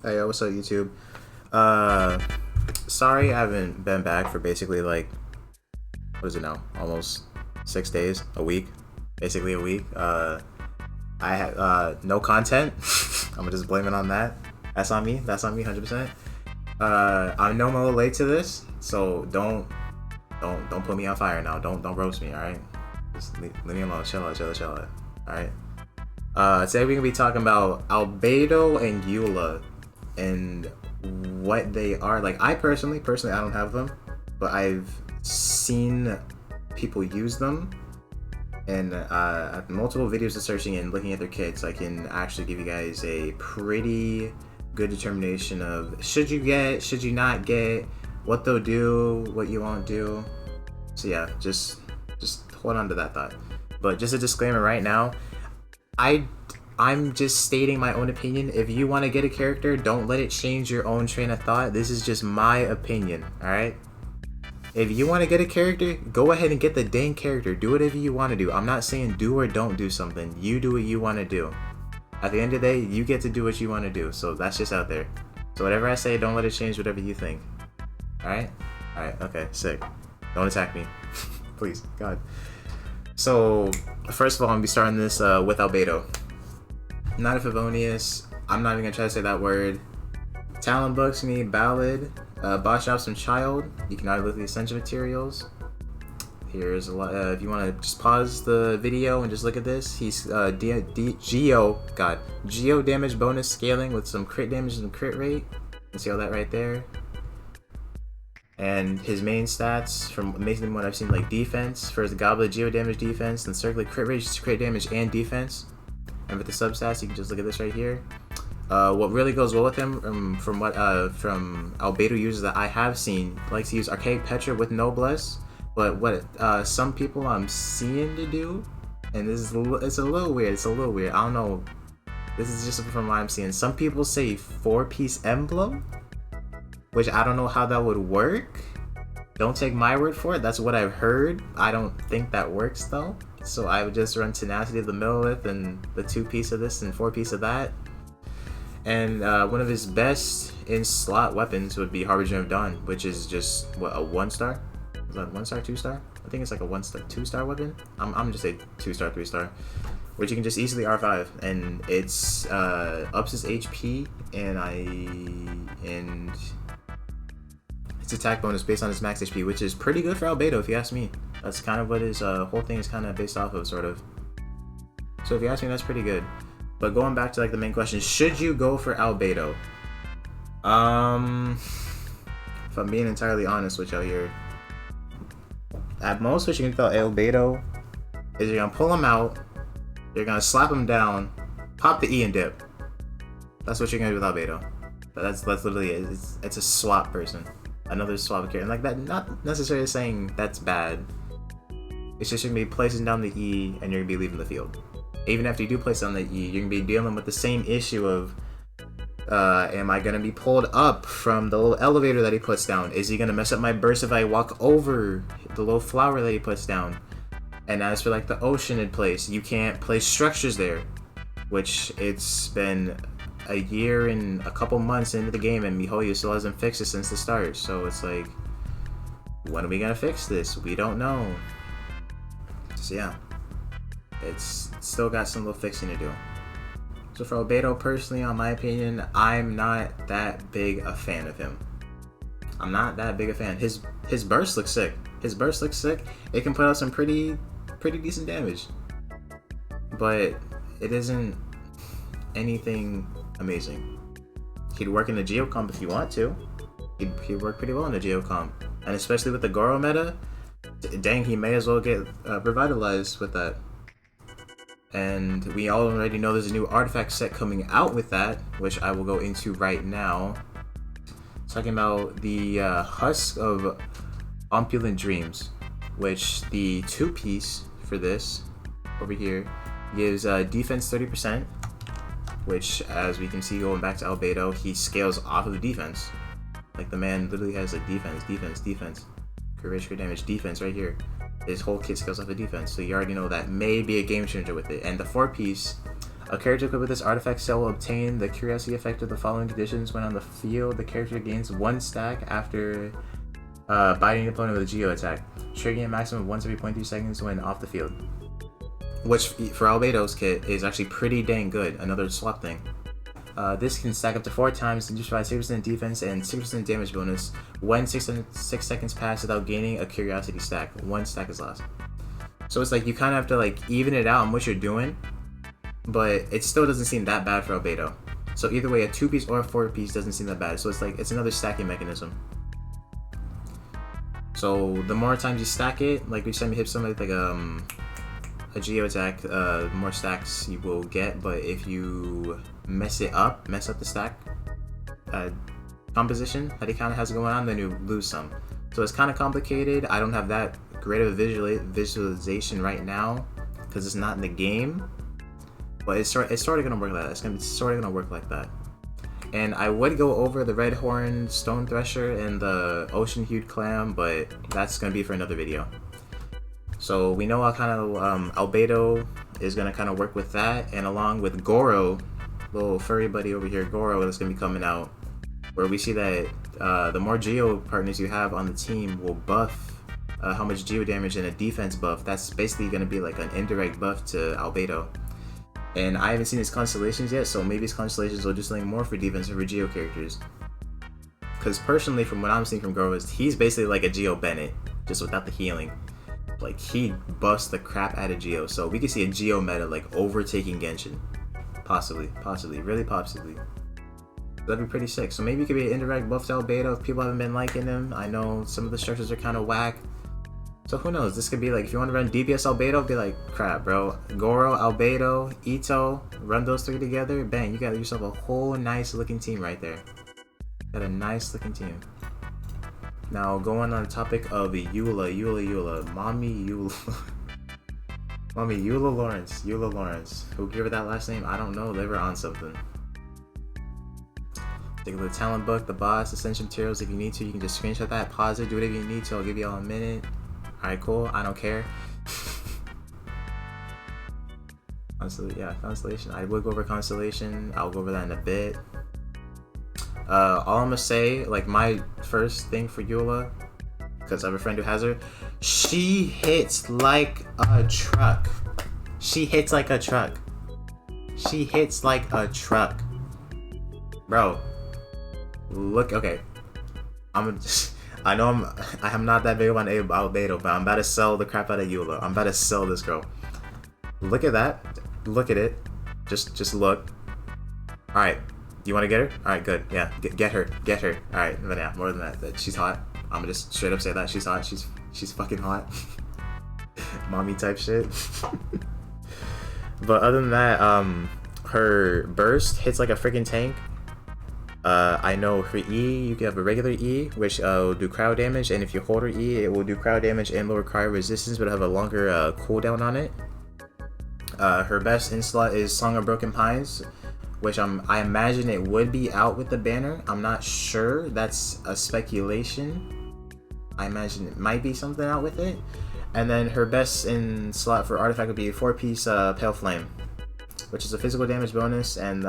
Hey, yo, what's up, YouTube? Uh, Sorry I haven't been back for basically like, what is it now? Almost 6 days, a week, basically a week. I had no content. I'm gonna just blame it on that. That's on me. That's on me, 100%. I know I'm a little late to this, so don't put me on fire now. Don't roast me, all right? Just leave me alone. Chill out. All right. Today we're gonna be talking about Albedo and Eula and what they are. Like, I personally, I don't have them, but I've seen people use them, and multiple videos of searching and looking at their kits, I can actually give you guys a pretty good determination of should you get, should you not get, what they'll do, what you won't do. So yeah, just hold on to that thought. But just a disclaimer right now, I'm just stating my own opinion. If you want to get a character, don't let it change your own train of thought. This is just my opinion, alright? If you want to get a character, go ahead and get the dang character. Do whatever you want to do. I'm not saying do or don't do something. You do what you want to do. At the end of the day, you get to do what you want to do. So that's just out there. So whatever I say, don't let it change whatever you think. Alright? Alright, okay, sick. Don't attack me. Please, God. So, first of all, I'm going to be starting this with Albedo. Not a Favonius. I'm not even gonna try to say that word. Talent books me ballad. Boss drops some child. You can either look at the essential materials. Here's a lot. If you want to just pause the video and just look at this, he's Geo damage bonus scaling with some crit damage and crit rate. You can see all that right there. And his main stats from amazing what I've seen, like defense. First, the Goblet Geo damage, defense, then circular crit rate, crit damage, and defense. And with the substats, you can just look at this right here. What really goes well with him, from Albedo users that I have seen, likes to use Archaic Petra with Noblesse. But what some people I'm seeing to do, and this is it's a little weird. I don't know. This is just from what I'm seeing. Some people say 4-piece emblem, which I don't know how that would work. Don't take my word for it. That's what I've heard. I don't think that works though. So I would just run Tenacity of the Millilith and the 2-piece of this and 4-piece of that. And one of his best in slot weapons would be Harbinger of Dawn, which is just what, a 1-star? Is that 1-star, 2-star? I think it's like a 1-star, 2-star weapon. I'm just say 2-star, 3-star, which you can just easily R5, and it's ups his HP and its attack bonus based on his max HP, which is pretty good for Albedo if you ask me. That's kind of what his whole thing is kind of based off of, sort of. So if you ask me, that's pretty good. But going back to like the main question, should you go for Albedo? If I'm being entirely honest with y'all here, at most what you can tell Albedo is you're gonna pull him out, you're gonna slap him down, pop the E and dip. That's what you're gonna do with Albedo. But that's literally it. It's a swap person. Another swap character. And like that, not necessarily saying that's bad. It's just you're gonna be placing down the E and you're gonna be leaving the field. Even after you do place down the E, you're gonna be dealing with the same issue of am I gonna be pulled up from the little elevator that he puts down? Is he gonna mess up my burst if I walk over the little flower that he puts down? And as for like the ocean in place, you can't place structures there, which it's been a year and a couple months into the game and MiHoYo still hasn't fixed it since the start. So it's like, when are we gonna fix this? We don't know. So yeah, it's still got some little fixing to do. So for Albedo, personally, on my opinion, I'm not that big a fan of him. I'm not that big a fan. His burst looks sick. It can put out some pretty decent damage, but it isn't anything amazing. He'd work in the Geo comp if you want to. He'd work pretty well in the Geo comp, and especially with the Goro meta, dang, he may as well get revitalized with that. And we all already know there's a new artifact set coming out with that, which I will go into right now. Talking about the Husk of Opulent Dreams, which the 2-piece for this over here gives defense 30%, which, as we can see going back to Albedo, he scales off of the defense. Like, the man literally has a defense, crit damage, defense right here. His whole kit scales off of defense, so you already know that may be a game changer with it. And the 4-piece, A character equipped with this artifact cell will obtain the curiosity effect of the following conditions. When on the field, the character gains 1 stack after biting the opponent with a Geo attack, triggering a maximum of once every 0.3 seconds when off the field. Which, for Albedo's kit, is actually pretty dang good. Another swap thing. This can stack up to 4 times and just provide 6% defense and 6% damage bonus when 6 seconds pass without gaining a curiosity stack. 1 stack is lost. So it's like you kind of have to like even it out on what you're doing, but it still doesn't seem that bad for Albedo. So either way, a 2-piece or a 4-piece doesn't seem that bad. So it's like it's another stacking mechanism. So the more times you stack it, like each time you hit somebody with like a Geo attack, the more stacks you will get. But if you mess up the stack composition that he kind of has going on, then you lose some. So it's kind of complicated. I don't have that great of a visualization right now because it's not in the game. But it's sort of gonna work like that. It's sort of gonna work like that. And I would go over the Red Horn Stone Thresher and the Ocean Hued Clam, but that's gonna be for another video. So we know how kind of Albedo is gonna kind of work with that, and along with Goro, little furry buddy over here, Goro, that's gonna be coming out, where we see that the more Geo partners you have on the team will buff how much Geo damage and a defense buff. That's basically gonna be like an indirect buff to Albedo. And I haven't seen his constellations yet, so maybe his constellations will do something more for defense over Geo characters. Because personally, from what I'm seeing from Goro, he's basically like a Geo Bennett, just without the healing. Like, he busts the crap out of Geo, so we could see a Geo meta like overtaking Genshin. Possibly, really possibly. That'd be pretty sick. So maybe it could be an indirect buff to Albedo if people haven't been liking him. I know some of the structures are kind of whack. So who knows? This could be like, if you want to run DPS Albedo, be like, crap, bro. Goro, Albedo, Ito, run those 3 together. Bang, you got yourself a whole nice looking team right there. Got a nice looking team. Now, going on the topic of Eula, Mommy Eula. Mommy Eula Lawrence. Who gave her that last name? I don't know. They were on something. Take a look at the talent book, the boss, essential materials. If you need to, you can just screenshot that, pause it, do whatever you need to. I'll give you all a minute. Alright, cool. I don't care. Constellation. I will go over Constellation. I'll go over that in a bit. All I'm gonna say, like, my first thing for Eula, because I have a friend who has her, she hits like a truck. She hits like a truck. Bro, look, okay. I know I'm not that big on Albedo, but I'm about to sell the crap out of Eula. I'm about to sell this girl. Look at that. Look at it. Just look. Alright. You want to get her? Alright, good. Yeah, get her. Alright, but yeah, more than that. She's hot. I'm gonna just straight up say that. She's hot. She's fucking hot. Mommy type shit. But other than that, her burst hits like a freaking tank. I know her E, you can have a regular E, which will do cryo damage, and if you hold her E, it will do cryo damage and lower cryo resistance, but have a longer cooldown on it. Her best in-slot is Song of Broken Pines, which I imagine it would be out with the banner. I'm not sure. That's a speculation. I imagine it might be something out with it. And then her best in-slot for artifact would be a 4-piece Pale Flame, which is a physical damage bonus, and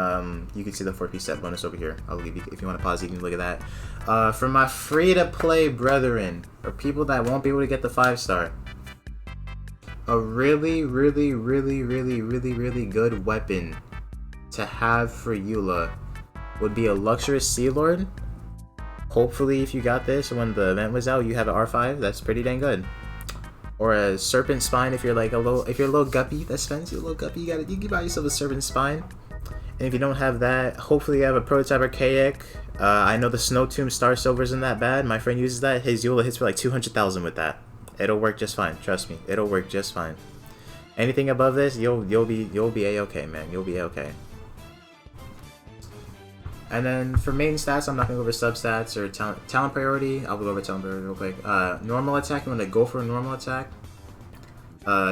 you can see the 4-piece set bonus over here. I'll leave you, if you want to pause, you can look at that. For my free-to-play brethren, or people that won't be able to get the 5-star, a really good weapon to have for Eula would be a Luxurious Sea Lord. Hopefully, if you got this when the event was out, you have an R5. That's pretty dang good. Or a Serpent Spine if you're like a little guppy that spends you a little guppy. You can buy yourself a Serpent Spine. And if you don't have that, hopefully you have a Prototype Archaic. I know the Snow Tomb Star Silver isn't that bad. My friend uses that. His Eula hits for like 200,000 with that. It'll work just fine. Trust me, it'll work just fine. Anything above this, you'll be a-okay, man. You'll be a-okay. And then for main stats, I'm not going to go over substats or talent priority. I'll go over talent priority real quick. Normal attack, you want to go for a normal attack.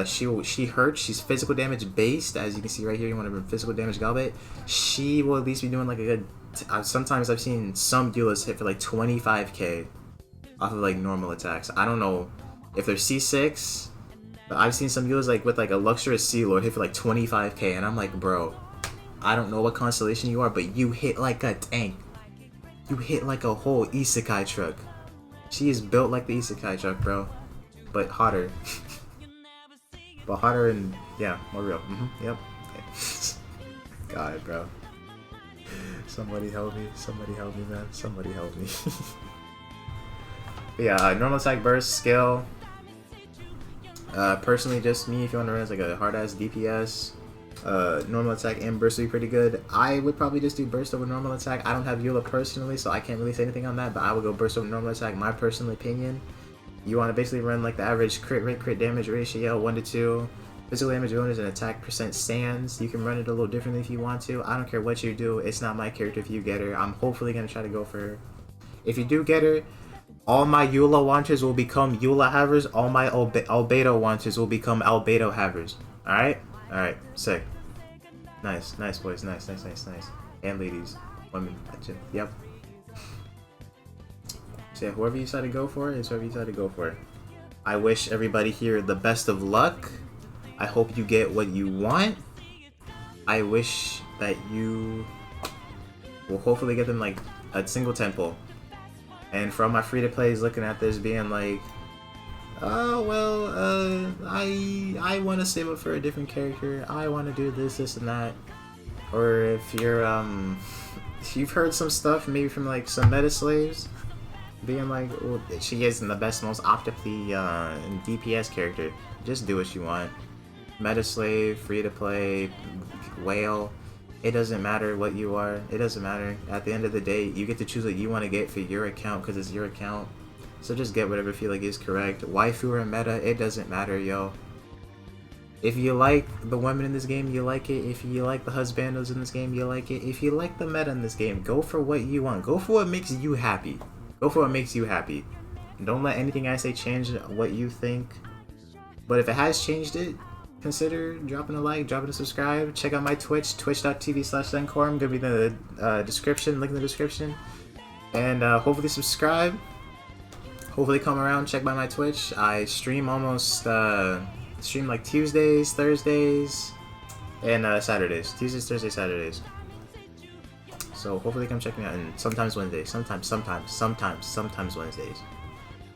She hurts. She's physical damage based. As you can see right here, you want to run physical damage Galbait. She will at least be doing like a good... sometimes I've seen some Eulas hit for like 25k off of like normal attacks. I don't know if they're C6, but I've seen some Eulas like with like a Luxurious Sea Lord hit for like 25k, and I'm like, bro, I don't know what constellation you are, but you hit like a tank. You hit like a whole isekai truck. She is built like the isekai truck, bro. But hotter. But hotter and, yeah, more real. Yep. Okay. God, bro. Somebody help me. Somebody help me, man. Somebody help me. But yeah, normal attack, burst, skill. Personally, just me, if you want to run as like a hard-ass DPS, normal attack and burst would be pretty good. I would probably just do burst over normal attack. I don't have Eula personally, so I can't really say anything on that, but I would go burst over normal attack, my personal opinion. You want to basically run like the average crit rate, crit damage ratio, 1 to 2. Physical damage bonus and attack percent stands. You can run it a little differently if you want to. I don't care what you do. It's not my character if you get her. I'm hopefully going to try to go for her. If you do get her, all my Eula launchers will become Eula havers. All my Albedo launchers will become Albedo havers. Alright? Alright. Sick. Nice. Nice, boys. Nice, nice, nice, nice. And ladies. Women. Yep. So yeah, whoever you decide to go for is whoever you decide to go for. I wish everybody here the best of luck. I hope you get what you want. I wish that you will hopefully get them like a single temple. And for all my free-to-plays looking at this being like, oh, well, I want to save up for a different character. I want to do this, this, and that. Or if you're, if you've heard some stuff, maybe from like some meta slaves, being like, oh, she isn't the best, most optically DPS character. Just do what you want. Meta slave, free to play, whale. It doesn't matter what you are. It doesn't matter. At the end of the day, you get to choose what you want to get for your account because it's your account. So just get whatever you feel like is correct. Waifu or meta, it doesn't matter, yo. If you like the women in this game, you like it. If you like the husbandos in this game, you like it. If you like the meta in this game, go for what you want. Go for what makes you happy. Go for what makes you happy. Don't let anything I say change what you think. But if it has changed it, consider dropping a like, dropping a subscribe. Check out my Twitch, twitch.tv/Zencore. Gonna be in the description, link in the description. And hopefully subscribe. Hopefully come around, check by my Twitch. I stream almost, stream like Tuesdays, Thursdays, and Saturdays. Tuesdays, Thursdays, Saturdays. So hopefully come check me out, and sometimes Wednesdays, sometimes Wednesdays.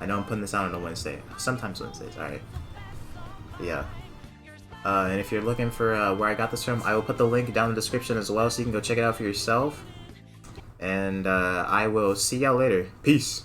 I know I'm putting this out on a Wednesday. Sometimes Wednesdays, alright. Yeah. And if you're looking for where I got this from, I will put the link down in the description as well, so you can go check it out for yourself. And I will see y'all later. Peace!